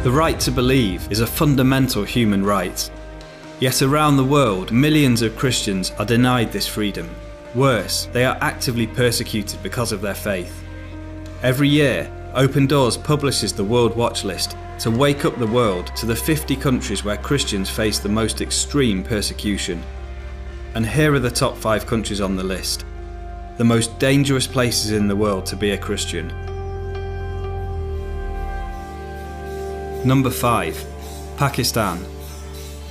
The right to believe is a fundamental human right. Yet around the world, millions of Christians are denied this freedom. Worse, they are actively persecuted because of their faith. Every year, Open Doors publishes the World Watch List to wake up the world to the 50 countries where Christians face the most extreme persecution. And here are the top 5 countries on the list. The most dangerous places in the world to be a Christian. Number 5. Pakistan.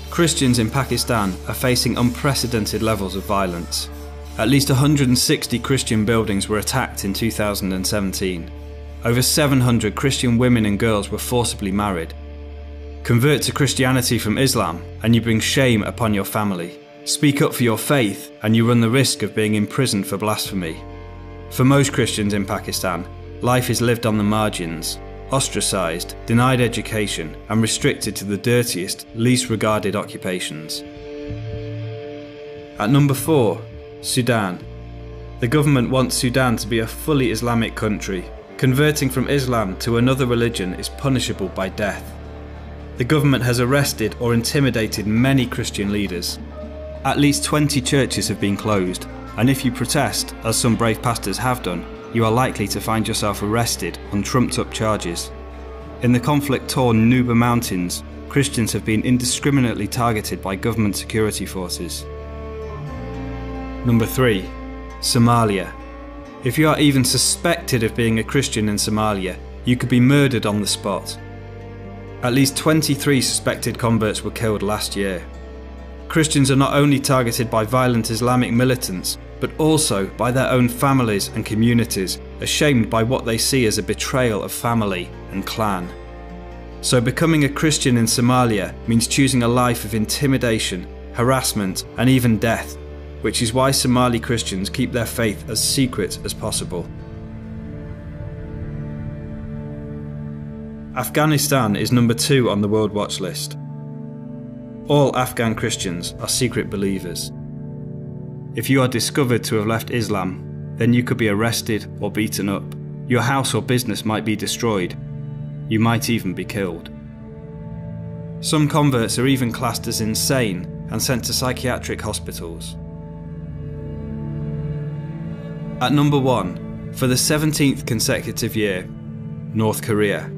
Christians in Pakistan are facing unprecedented levels of violence. At least 160 Christian buildings were attacked in 2017. Over 700 Christian women and girls were forcibly married. Convert to Christianity from Islam and you bring shame upon your family. Speak up for your faith and you run the risk of being imprisoned for blasphemy. For most Christians in Pakistan, life is lived on the margins, ostracised, denied education and restricted to the dirtiest, least regarded occupations. At number 4, Sudan. The government wants Sudan to be a fully Islamic country. Converting from Islam to another religion is punishable by death. The government has arrested or intimidated many Christian leaders. At least 20 churches have been closed, and if you protest, as some brave pastors have done, you are likely to find yourself arrested on trumped-up charges. In the conflict-torn Nuba Mountains, Christians have been indiscriminately targeted by government security forces. Number 3. Somalia. If you are even suspected of being a Christian in Somalia, you could be murdered on the spot. At least 23 suspected converts were killed last year. Christians are not only targeted by violent Islamic militants, but also by their own families and communities, ashamed by what they see as a betrayal of family and clan. So becoming a Christian in Somalia means choosing a life of intimidation, harassment, and even death, which is why Somali Christians keep their faith as secret as possible. Afghanistan is number 2 on the World Watch List. All Afghan Christians are secret believers. If you are discovered to have left Islam, then you could be arrested or beaten up. Your house or business might be destroyed. You might even be killed. Some converts are even classed as insane and sent to psychiatric hospitals. At number 1, for the 17th consecutive year, North Korea.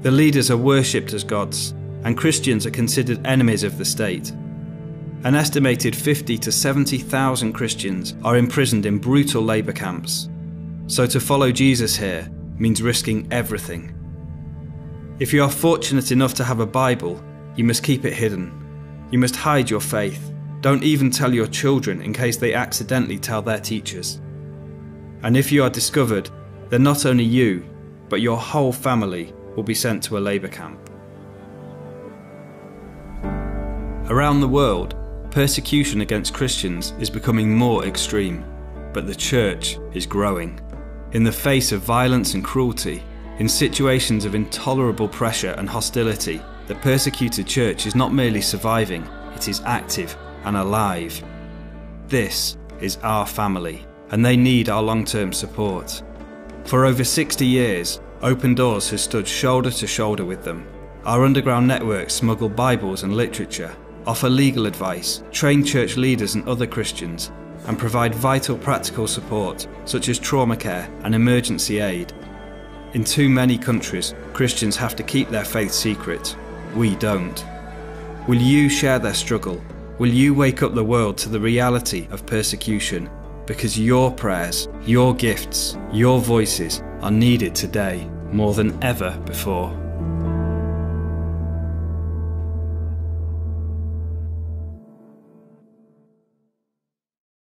The leaders are worshipped as gods, and Christians are considered enemies of the state. An estimated 50 to 70,000 Christians are imprisoned in brutal labour camps. So to follow Jesus here means risking everything. If you are fortunate enough to have a Bible, you must keep it hidden. You must hide your faith. Don't even tell your children in case they accidentally tell their teachers. And if you are discovered, then not only you, but your whole family will be sent to a labour camp. Around the world, persecution against Christians is becoming more extreme, but the church is growing. In the face of violence and cruelty, in situations of intolerable pressure and hostility, the persecuted church is not merely surviving, it is active and alive. This is our family, and they need our long-term support. For over 60 years, Open Doors has stood shoulder to shoulder with them. Our underground networks smuggle Bibles and literature, offer legal advice, train church leaders and other Christians, and provide vital practical support such as trauma care and emergency aid. In too many countries, Christians have to keep their faith secret. We don't. Will you share their struggle? Will you wake up the world to the reality of persecution? Because your prayers, your gifts, your voices are needed today more than ever before.